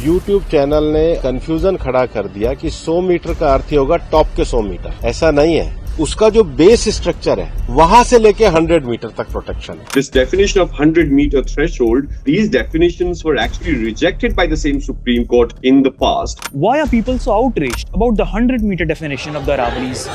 YouTube channel ने confusion खड़ा कर दिया कि 100 मीटर का अर्थ ही होगा टॉप के 100 मीटर। ऐसा नहीं है, उसका जो बेस स्ट्रक्चर है वहां से लेके 100 मीटर तक प्रोटेक्शन है। This definition of 100-meter threshold, these definitions were actually rejected by the same Supreme Court in the past. Why are people so outraged about the 100-meter definition of the Aravali's?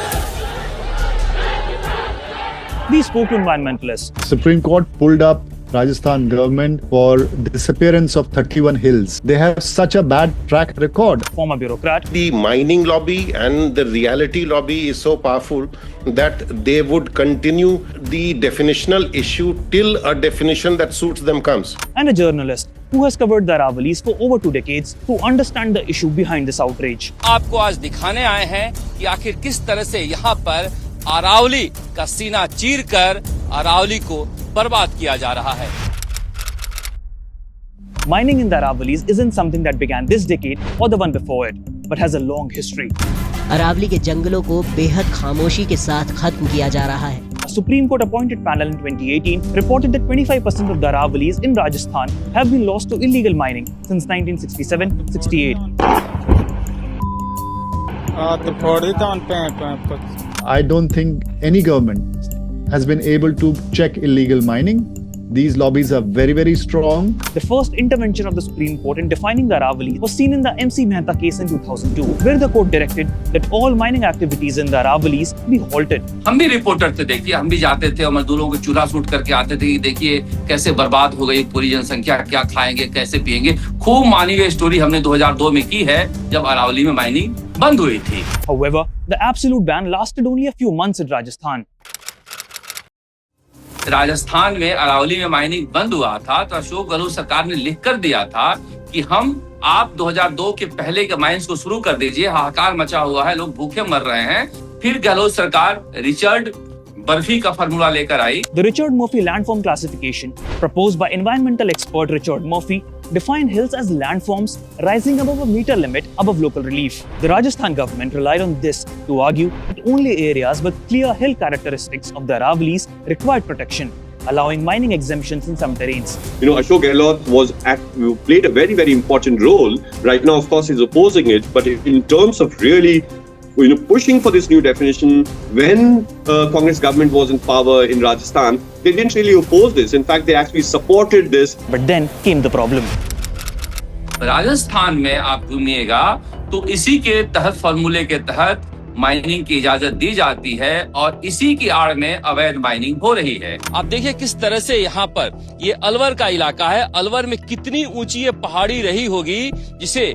We spoke to environmentalists. Supreme Court pulled up Rajasthan government for disappearance of 31 hills. They have such a bad track record. Former bureaucrat. The mining lobby and the reality lobby is so powerful that they would continue the definitional issue till a definition that suits them comes. And a journalist who has covered the Aravallis for over 2 decades to understand the issue behind this outrage. आपको आज दिखाने आए हैं कि आखिर किस तरह से यहाँ पर अरावली का सीना चीरकर अरावली को बर्बाद किया जा रहा है। Mining in the Aravallis isn't something that began this decade or the one before it, but has a long history. Aravalli के जंगलों को बेहद खामोशी के साथ खत्म किया जा रहा है। A Supreme Court appointed panel in 2018 reported that 25% of the Aravallis in Rajasthan have been lost to illegal mining since 1967-68. I don't think any government has been able to check illegal mining. These lobbies are very, very strong. The first intervention of the Supreme Court in defining the Aravalli was seen in the MC Mehta case in 2002, where the court directed that all mining activities in the Aravallis be halted. हम भी reporter थे, देखिए हम भी जाते थे और मजदूरों को चूल्हा सूट करके आते थे कि देखिए कैसे बर्बाद हो गई पूरी जनसंख्या, क्या खाएंगे, कैसे पिएंगे। खूब मानी गई स्टोरी हमने 2002 में की है जब अरावली में माइनिंग बंद हुई थी। However, the absolute ban lasted only a few months in Rajasthan. Rajasthan में अरावली में माइनिंग बंद हुआ था तो अशोक गहलोत सरकार ने लिख कर दिया था कि आप 2002 के पहले के माइंस को शुरू कर दीजिए, हाहाकार मचा हुआ है, लोग भूखे मर रहे हैं। फिर गहलोत सरकार रिचर्ड बर्फी का फार्मूला लेकर आई। The Richard Murphy landform classification, proposed by environmental expert Richard Murphy, defined hills as landforms rising above a meter limit above local relief. The Rajasthan government relied on this to argue that only areas with clear hill characteristics of the Aravallis required protection, allowing mining exemptions in some terrains. You know, Ashok Gehlot played a very, very important role. Right now, of course, he's opposing it, but in terms of really pushing for this new definition, when Congress government was in power in Rajasthan, they didn't really oppose this. In fact, they actually supported this. But then came the problem. Rajasthan में आप घूमिएगा तो इसी के तहत फार्मूले के तहत mining की इजाजत दी जाती है और इसी की आड़ में अवैध माइनिंग हो रही है। आप देखिए किस तरह से यहाँ पर ये अलवर का इलाका है। अलवर में कितनी ऊंची ये पहाड़ी रही होगी जिसे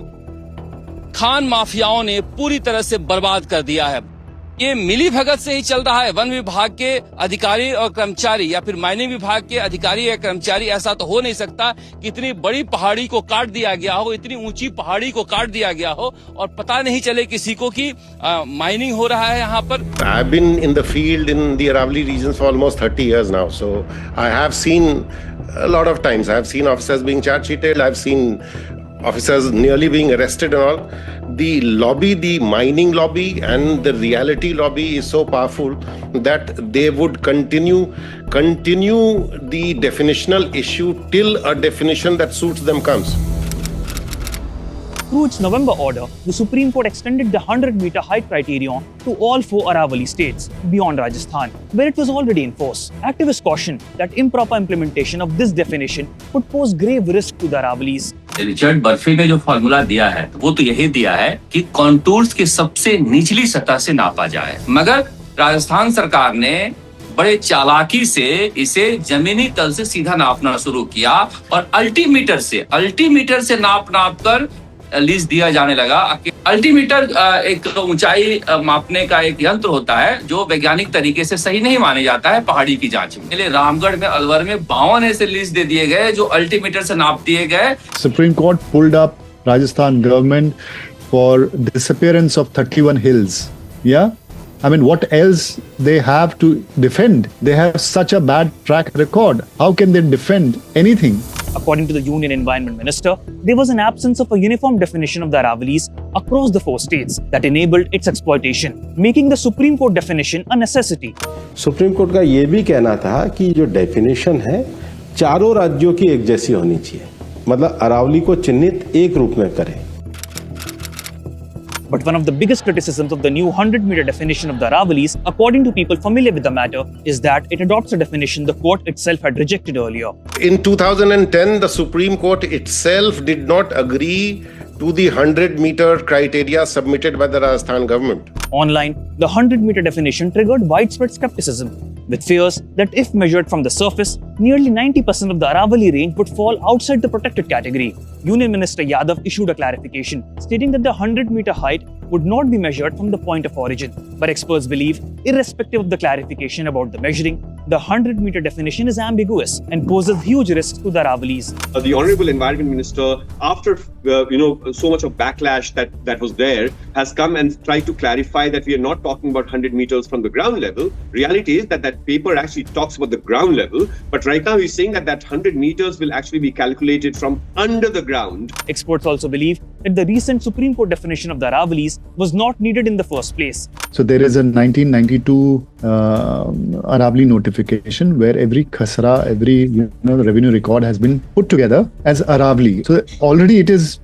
खान माफियाओं ने पूरी तरह से बर्बाद कर दिया है। ये मिली भगत से ही चल रहा है। वन विभाग के अधिकारी और कर्मचारी या फिर माइनिंग विभाग के अधिकारी या कर्मचारी, ऐसा तो हो नहीं सकता कि इतनी बड़ी पहाड़ी को काट दिया गया हो, इतनी ऊंची पहाड़ी को काट दिया गया हो और पता नहीं चले किसी को कि माइनिंग हो रहा है यहाँ पर। I've been in the field in the Aravali regions for almost 30 years now, so I have seen a lot of times. I have seen officers being charge sheeted. I've seen officers nearly being arrested and all. The lobby, the mining lobby and the reality lobby is so powerful that they would continue the definitional issue till a definition that suits them comes. Through its November order, the Supreme Court extended the 100-meter height criterion to all 4 Aravalli states beyond Rajasthan, where it was already in force. Activists caution that improper implementation of this definition could pose grave risk to the Aravallis. Richard barfi ने जो formula दिया है वो तो यही दिया है कि कॉन्टूर्स की सबसे निचली सतह से नापा जाए, मगर राजस्थान सरकार ने बड़े चालाकी से इसे जमीनी तल से सीधा नापना शुरू किया और अल्टीमीटर से नाप कर लीज दिया जाने लगा। अल्टीमीटर एक ऊंचाई मापने का एक यंत्र होता है जो वैज्ञानिक तरीके से सही नहीं माने जाता है पहाड़ी की जांच में। इसलिए रामगढ़ में, अलवर में 52 ऐसे लीज दे दिए गए जो अल्टीमीटर से नाप दिए गए। Supreme Court pulled up Rajasthan government for disappearance of 31 hills. Yeah? I mean, what else they have to defend? They have such a bad track record. How can they defend anything? According to the Union Environment Minister, there was an absence of a uniform definition of the Aravallis across the 4 states that enabled its exploitation, making the Supreme Court definition a necessity. Supreme court का ये भी कहना था कि जो definition है चारों राज्यों की एक जैसी होनी चाहिए। मतलब अरावली को चिन्हित एक रूप में करें। But one of the biggest criticisms of the new 100-meter definition of the Aravalis, according to people familiar with the matter, is that it adopts a definition the court itself had rejected earlier. In 2010, the Supreme Court itself did not agree to the 100-meter criteria submitted by the Rajasthan government. Online, the 100-meter definition triggered widespread skepticism, with fears that if measured from the surface, nearly 90% of the Aravali range would fall outside the protected category. Union Minister Yadav issued a clarification, stating that the 100-meter height would not be measured from the point of origin. But experts believe, irrespective of the clarification about the measuring, the 100-meter definition is ambiguous and poses huge risks to the Aravalis. The Honorable Environment Minister, after so much of backlash that was there, has come and tried to clarify that we are not talking about 100 meters from the ground level. Reality is that paper actually talks about the ground level, but right now he's saying that 100 meters will actually be calculated from under the ground. Experts also believe that the recent Supreme Court definition of the Aravalis was not needed in the first place. So there is a 1992 Aravali notification where every khasra, every revenue record has been put together as Aravali. So already it is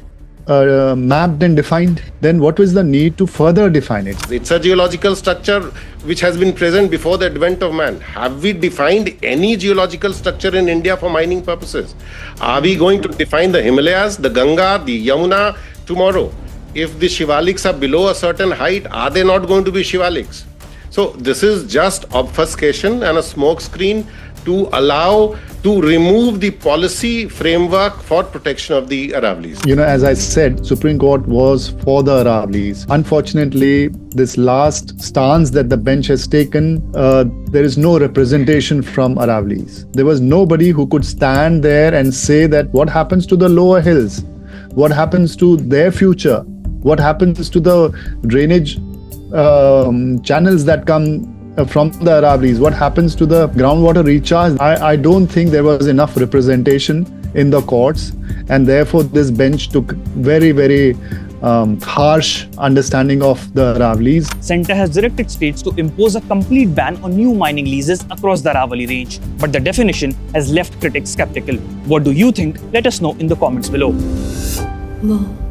mapped and defined. Then what was the need to further define it? It's a geological structure which has been present before the advent of man. Have we defined any geological structure in India for mining purposes? Are we going to define the Himalayas, the Ganga, the Yamuna tomorrow? If the Shivaliks are below a certain height, are they not going to be Shivaliks? So this is just obfuscation and a smokescreen to remove the policy framework for protection of the Aravalis. As I said, Supreme Court was for the Aravalis. Unfortunately, this last stance that the bench has taken, there is no representation from Aravalis. There was nobody who could stand there and say that what happens to the lower hills, what happens to their future, what happens to the drainage channels that come from the Aravalis, what happens to the groundwater recharge. I don't think there was enough representation in the courts, and therefore this bench took very, very harsh understanding of the Aravalis. Centre has directed states to impose a complete ban on new mining leases across the Aravali range. But the definition has left critics skeptical. What do you think? Let us know in the comments below. Whoa.